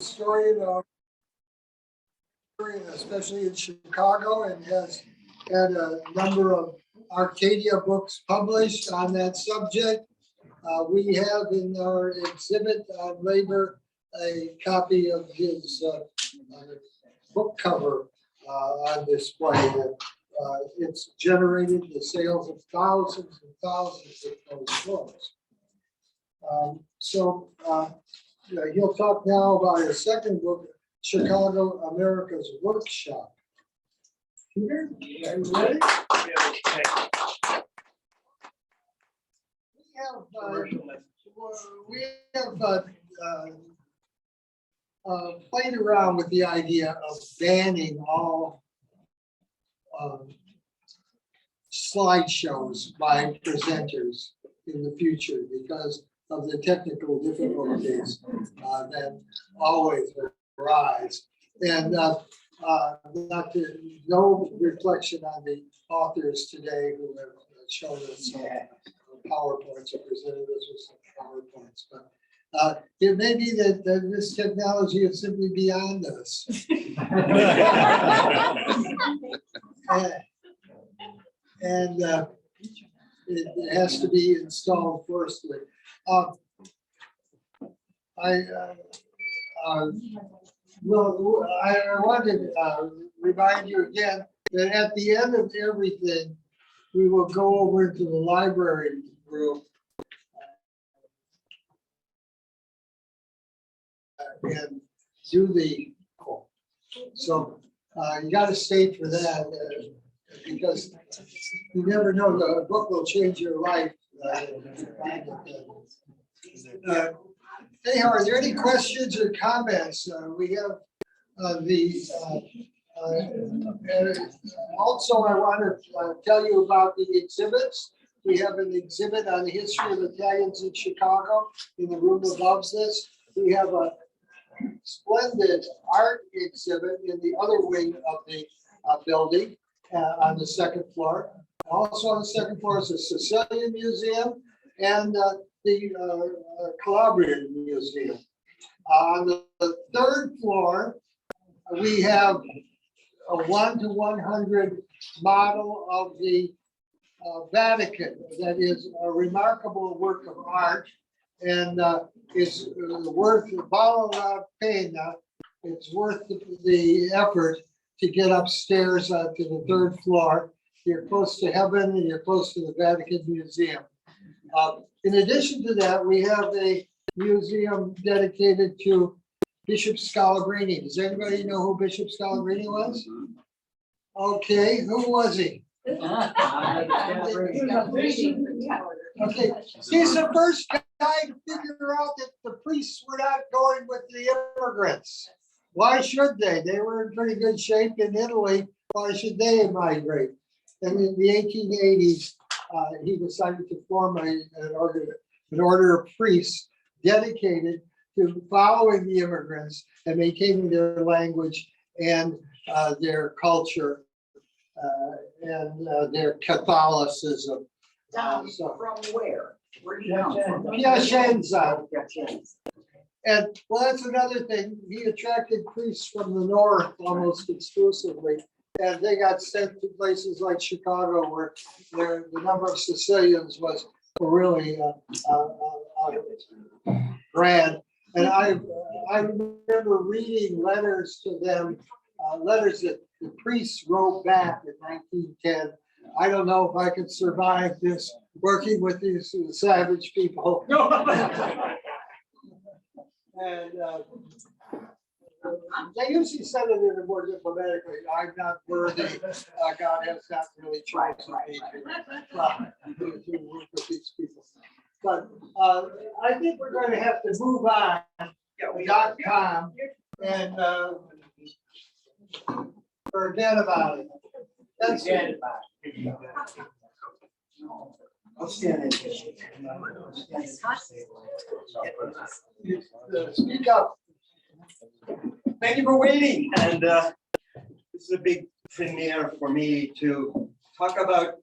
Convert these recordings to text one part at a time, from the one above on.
historian, especially in Chicago, and has had a number of Arcadia books published on that subject. We have in our exhibit on labor a copy of his book cover on display. It's generated the sales of thousands and thousands of those books. He'll talk now about his second book, Chicago, America's Workshop. Peter, are you ready? We have played around with the idea of banning all slideshows by presenters in the future because of the technical difficulties that always arise. And no reflection on the authors today who have shown us PowerPoints or presented us with some PowerPoints. But it may be that this technology is simply beyond us. and it has to be installed firstly. I want to remind you again that at the end of everything, we will go over to the library room and do the call. So you got to stay for that because you never know, the book will change your life. Hey, are there any questions or comments? We have also, I want to tell you about the exhibits. We have an exhibit on the history of Italians in Chicago in the room above this. We have a splendid art exhibit in the other wing of the building on the second floor. Also on the second floor is the Sicilian Museum and the Calabrian Museum. On the third floor, we have a 1:100 model of the Vatican that is a remarkable work of art and is worth it's worth the effort to get upstairs to the third floor. You're close to heaven and you're close to the Vatican Museum. In addition to that, we have a museum dedicated to Bishop Scalabrini. Does anybody know who Bishop Scalabrini was? Okay, who was he? Okay, he's the first guy to figure out that the priests were not going with the immigrants. Why should they? They were in pretty good shape in Italy. Why should they migrate? And in the 1880s, he decided to form an order of priests dedicated to following the immigrants and maintaining their language and their culture and their Catholicism. From where? Where do you come from? Piacenza. And well, that's another thing. He attracted priests from the north almost exclusively. And they got sent to places like Chicago where the number of Sicilians was really grand. And I remember reading letters to them, letters that the priests wrote back in 1910. I don't know if I could survive this working with these savage people. And they usually said it in a more diplomatically. I'm not worthy. God has not really chosen me to work with these people. But I think we're going to have to move on. .com and forget about it. That's it. I'll stand in. Speak up. Thank you for waiting. And this is a big premiere for me to talk about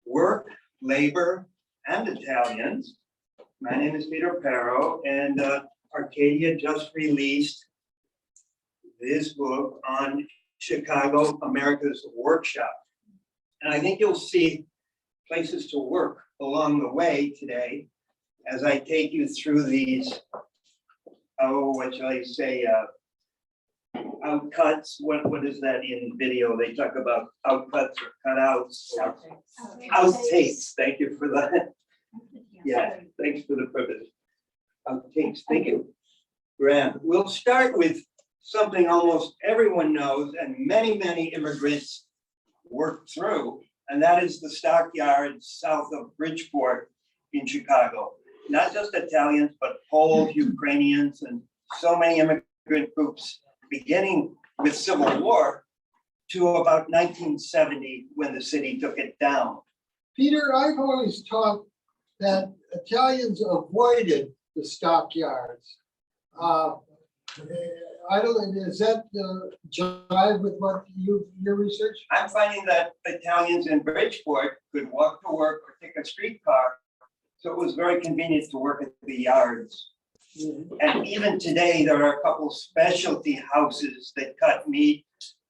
work, labor, and Italians. My name is Peter Pero, and Arcadia just released this book on Chicago, America's Workshop. And I think you'll see places to work along the way today as I take you through these, what shall I say, outcuts. What is that in video? They talk about outcuts or cutouts. Or outtakes. Thank you for that. Yeah, thanks for the privilege. Outtakes, thank you. Graham, we'll start with something almost everyone knows and many, many immigrants work through, and that is the stockyards south of Bridgeport in Chicago. Not just Italians, but Poles, Ukrainians, and so many immigrant groups, beginning with Civil War to about 1970 when the city took it down. Peter, I've always taught that Italians avoided the stockyards. I don't, is that jive with what your research? I'm finding that Italians in Bridgeport could walk to work or take a streetcar, so it was very convenient to work at the yards. And even today, there are a couple specialty houses that cut meat,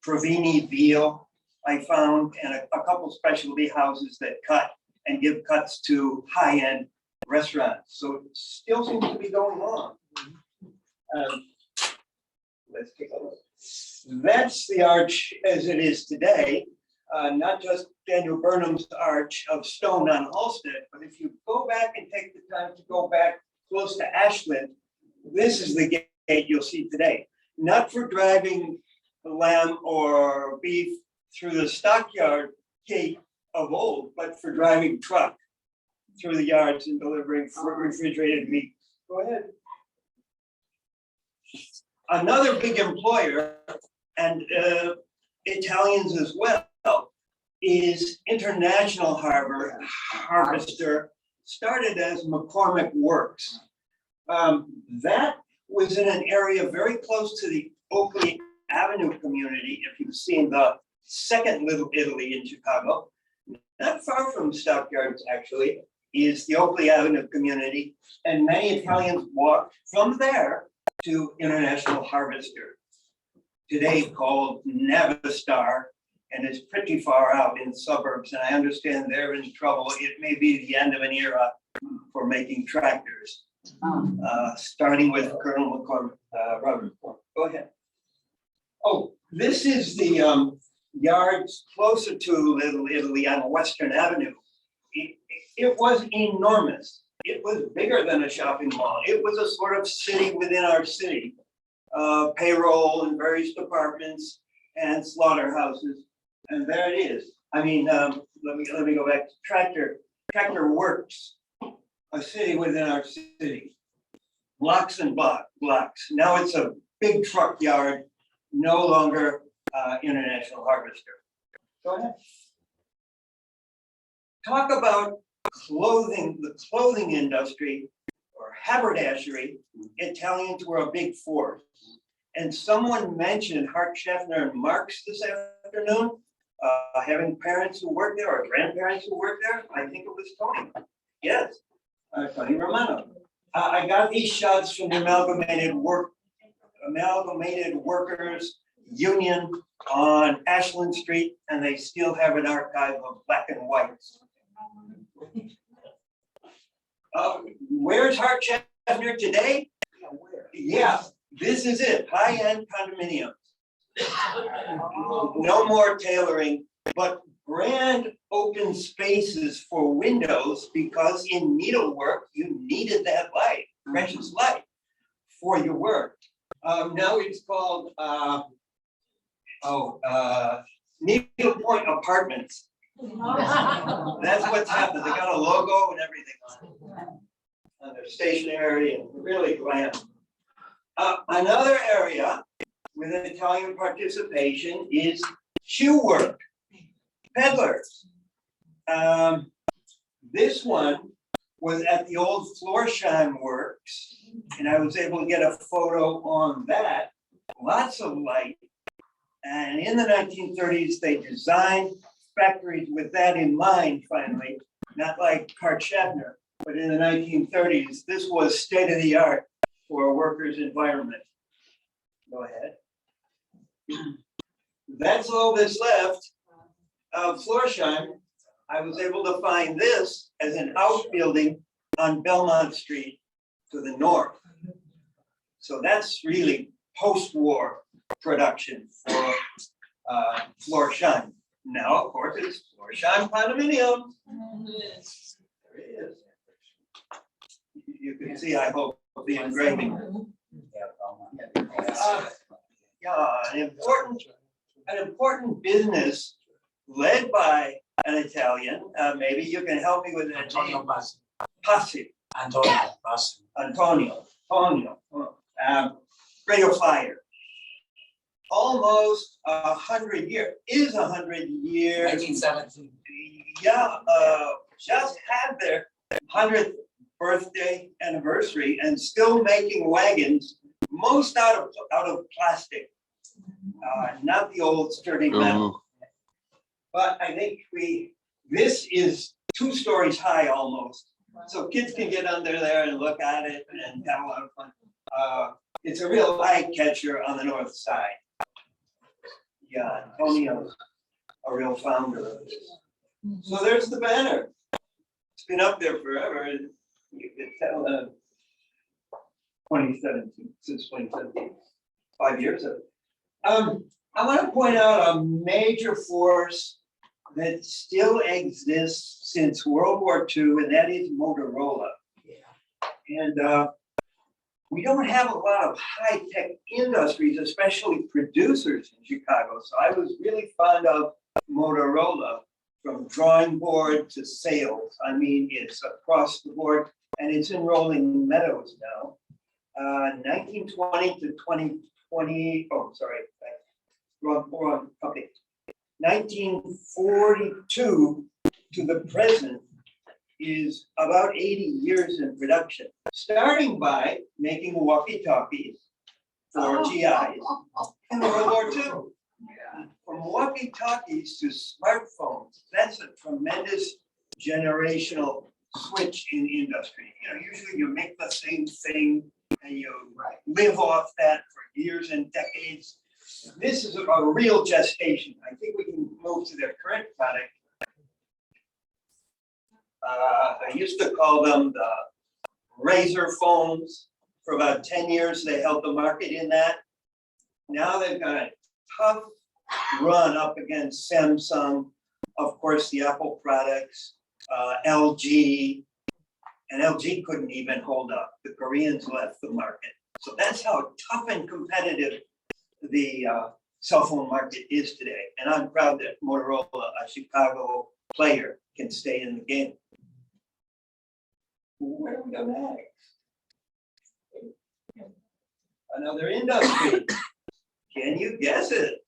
Provini veal, I found, and a couple specialty houses that cut and give cuts to high-end restaurants. So it still seems to be going on. Let's take a look. That's the arch as it is today, not just Daniel Burnham's arch of stone on Halsted, but if you go back and take the time to go back close to Ashland, this is the gate you'll see today. Not for driving lamb or beef through the stockyard gate of old, but for driving truck through the yards and delivering refrigerated meat. Go ahead. Another big employer, and Italians as well, is International Harvester, started as McCormick Works. That was in an area very close to the Oakley Avenue community, if you've seen the second Little Italy in Chicago. Not far from Stockyards, actually, is the Oakley Avenue community, and many Italians walked from there to International Harvester, today called Navistar, and is pretty far out in the suburbs, and I understand they're in trouble. It may be the end of an era for making tractors, starting with Colonel McCormick, Robert. Go ahead. Oh, this is the yards closer to Little Italy on Western Avenue. It was enormous. It was bigger than a shopping mall. It was a sort of city within our city. Payroll in various departments and slaughterhouses. And there it is. I mean, let me go back to Tractor Works, a city within our city. Blocks and blocks. Now it's a big truck yard, no longer International Harvester. Go ahead. Talk about clothing, the clothing industry or haberdashery. Italians were a big force. And someone mentioned Hart Scheffner and Marx this afternoon, having parents who worked there or grandparents who worked there. I think it was Tony. Yes, Tony Romano. I got these shots from the Amalgamated Workers Union on Ashland Street, and they still have an archive of black and whites. Where's Hart Scheffner today? Yeah, this is it, high-end condominiums. No more tailoring, but grand open spaces for windows, because in needlework, you needed that light, precious light for your work. Now it's called, Needlepoint Apartments. That's what's happened. They got a logo and everything on it. And they're stationary and really glam. Another area with an Italian participation is shoe work, peddlers. This one was at the old Florsheim Works, and I was able to get a photo on that. Lots of light. And in the 1930s, they designed factories with that in mind, finally, not like Hart Scheffner, but in the 1930s, this was state of the art for a worker's environment. Go ahead. That's all that's left of Florsheim. I was able to find this as an outbuilding on Belmont Street to the north. So that's really post-war production for Florsheim. Now, of course, it's Florsheim condominium. There it is. You can see, I hope, the engraving. Yeah, an important business led by an Italian. Maybe you can help me with that Antonio name. Bassi. Passi. Antonio Bassi. Antonio. Radio Fire. Almost 100 years, is 100 years. 1917. Yeah, just had their 100th birthday anniversary and still making wagons, most out of plastic, not the old sturdy metal. But I think this is 2 stories high almost. So kids can get under there and look at it and have a lot of fun. It's a real eye catcher on the north side. Yeah, Antonio's a real founder of this. So there's the banner. It's been up there forever. You can tell 2017, since 2017, 5 years of it. I want to point out a major force that still exists since World War II, and that is Motorola. Yeah. And we don't have a lot of high-tech industries, especially producers in Chicago. So I was really fond of Motorola, from drawing board to sales. I mean, it's across the board, and it's in Rolling Meadows now. 1920 to 2020, wrong company. 1942 to the present is about 80 years in production, starting by making walkie-talkies for GIs in World War II. From walkie-talkies to smartphones, that's a tremendous generational switch in industry. You know, usually you make the same thing and you live off that for years and decades. This is a real gestation. I think we can move to their current product. I used to call them the razor phones. For about 10 years, they held the market in that. Now they've got a tough run up against Samsung, of course, the Apple products, LG, and LG couldn't even hold up. The Koreans left the market. So that's how tough and competitive the cell phone market is today. And I'm proud that Motorola, a Chicago player, can stay in the game. Where do we go next? Another industry. Can you guess it?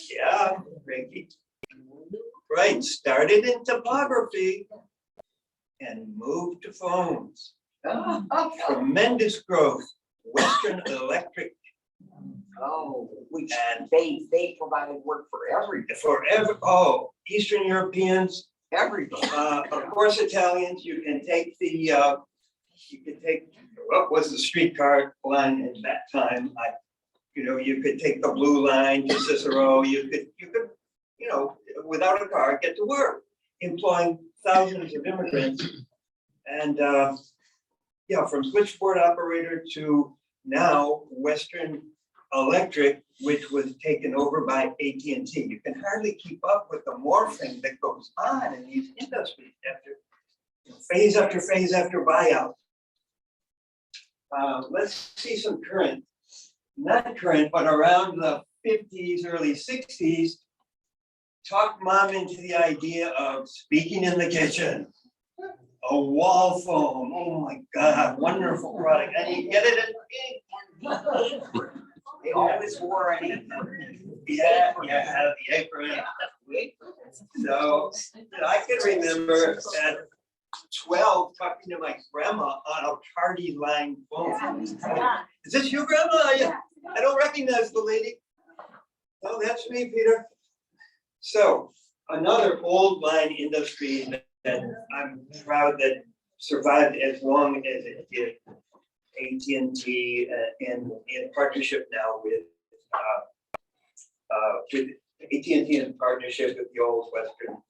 Yeah, Ricky. Right, started in topography and moved to phones. Tremendous growth. Western Electric. Oh, which they provided work for everybody. Eastern Europeans. Everybody. Of course, Italians. You can take what was the streetcar line at that time? You could take the blue line to Cicero. You could, without a car, get to work, employing thousands of immigrants. And from switchboard operator to now Western Electric, which was taken over by AT&T. You can hardly keep up with the morphing that goes on in these industries phase after phase after buyout. Let's see some current, not current, but around the 50s, early 60s, talked mom into the idea of speaking in the kitchen. A wall phone, oh my God, wonderful product. And you get it at They always wore an the apron. So I can remember at 12 talking to my grandma on a party line phone. Is this you, Grandma? I don't recognize the lady. Oh, that's me, Peter. So another old line industry that I'm proud that survived as long as it did. AT&T in partnership now with AT&T in partnership with the old Western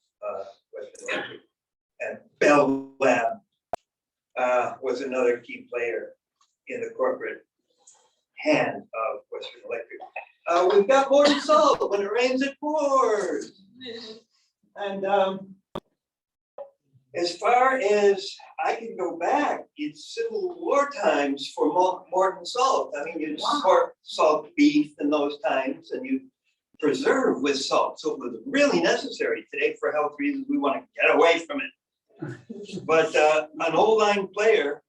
Electric. And Bell Lab was another key player in the corporate hand of Western Electric. We've got more than salt. When it rains, it pours. And as far as I can go back, it's Civil War times for Morton salt. I mean, you salt beef in those times, and you preserve with salt. So it was really necessary. Today, for health reasons, we want to get away from it. But an old line player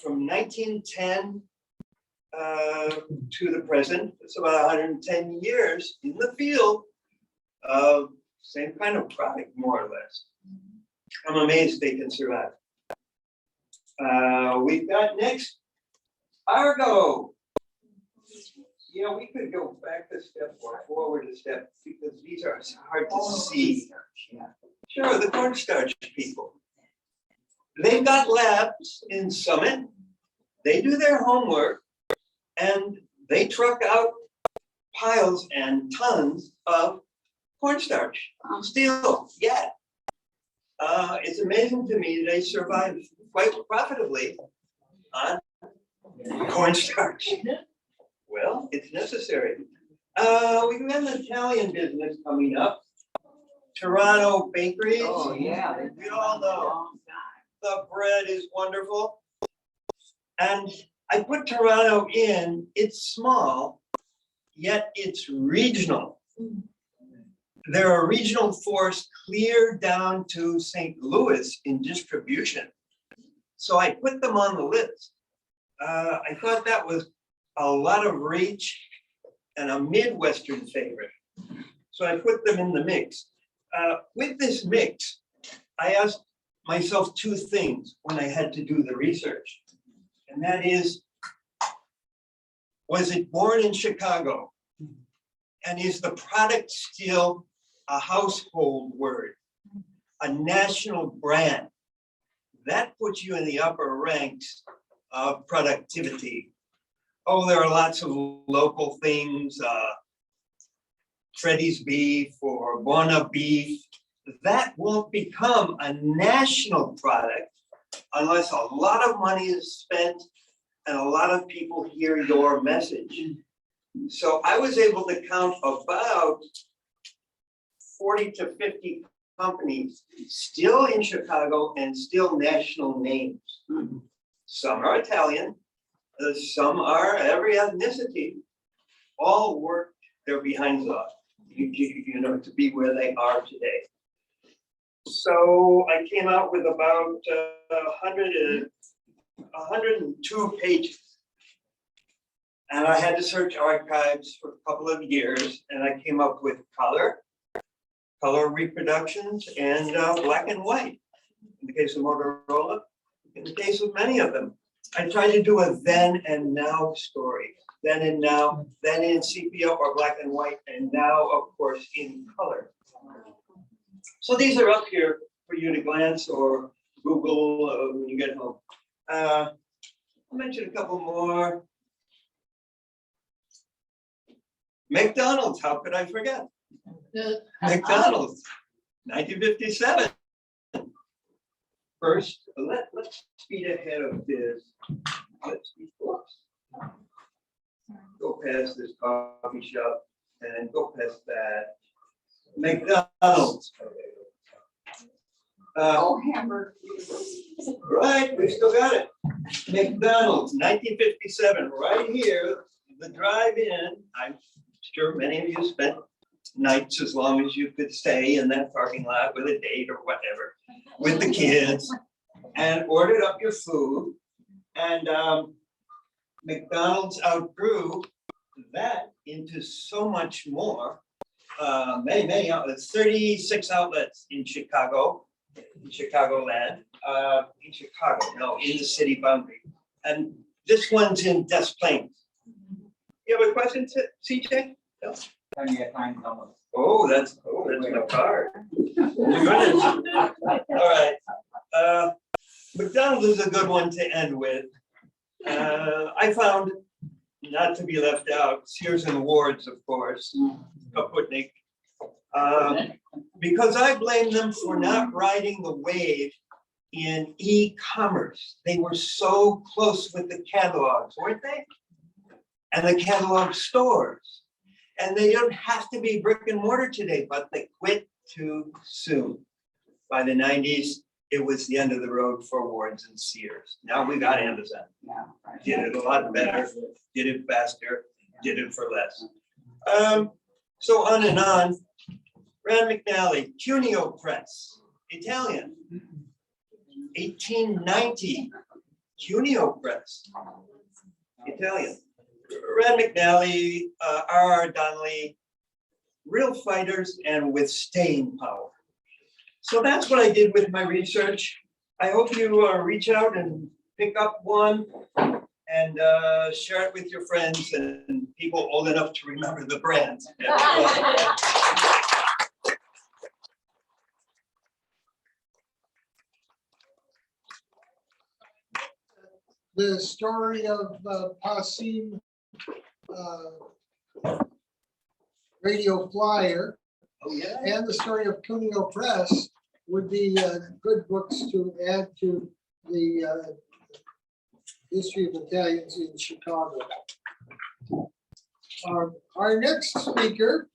from 1910 to the present, it's about 110 years in the field of same kind of product, more or less. I'm amazed they can survive. We've got next, Argo. Yeah, we could go back a step or forward a step because these are hard to see. Sure, the cornstarch people. They've got labs in Summit. They do their homework and they truck out piles and tons of cornstarch. Still, yet. It's amazing to me they survive quite profitably on cornstarch. Well, it's necessary. We have an Italian business coming up. Toronto bakeries. Oh, yeah. We all know the bread is wonderful. And I put Toronto in, it's small, yet it's regional. They're a regional force clear down to St. Louis in distribution. So I put them on the list. I thought that was a lot of reach and a Midwestern favorite. So I put them in the mix. With this mix, I asked myself two things when I had to do the research. And that is, was it born in Chicago? And is the product still a household word, a national brand? That puts you in the upper ranks of productivity. Oh, there are lots of local things, Freddy's beef or Bona beef. That won't become a national product unless a lot of money is spent and a lot of people hear your message. So I was able to count about 40 to 50 companies still in Chicago and still national names. Some are Italian, some are every ethnicity, all work their behinds off, you know, to be where they are today. So I came out with about 102 pages. And I had to search archives for a couple of years, and I came up with color reproductions, and black and white. In the case of Motorola, in the case of many of them. I tried to do a then and now story. Then and now, then in sepia or black and white, and now, of course, in color. So these are up here for you to glance or Google when you get home. I'll mention a couple more. McDonald's, how could I forget? McDonald's, 1957. First, let's speed ahead of this. Let's be close. Go past this coffee shop and go past that. McDonald's. Hamburger. Right, we still got it. McDonald's, 1957, right here, the drive-in. I'm sure many of you spent nights as long as you could stay in that parking lot with a date or whatever, with the kids, and ordered up your food. And McDonald's outgrew that into so much more. Many outlets, 36 outlets in Chicago, in Chicagoland, in Chicago, no, in the city boundary. And this one's in Des Plaines. You have a question, CJ? No? Oh, that's in a car. Goodness. All right. McDonald's is a good one to end with. I found, not to be left out, Sears and Wards, of course, Kaputnik. Because I blame them for not riding the wave in e-commerce. They were so close with the catalogs, weren't they? And the catalog stores. And they don't have to be brick and mortar today, but they quit too soon. By the 90s, it was the end of the road for Wards and Sears. Now we got Amazon. Did it a lot better, did it faster, did it for less. So on and on. Rand McNally, Cuneo Press, Italian. 1890, Cuneo Press, Italian. Rand McNally, R.R. Donnelly, real fighters and with staying power. So that's what I did with my research. I hope you reach out and pick up one and share it with your friends and people old enough to remember the brands. The story of Passim Radio Flyer Oh, yeah. and the story of Cuneo Press would be good books to add to the history of Italians in Chicago. Our next speaker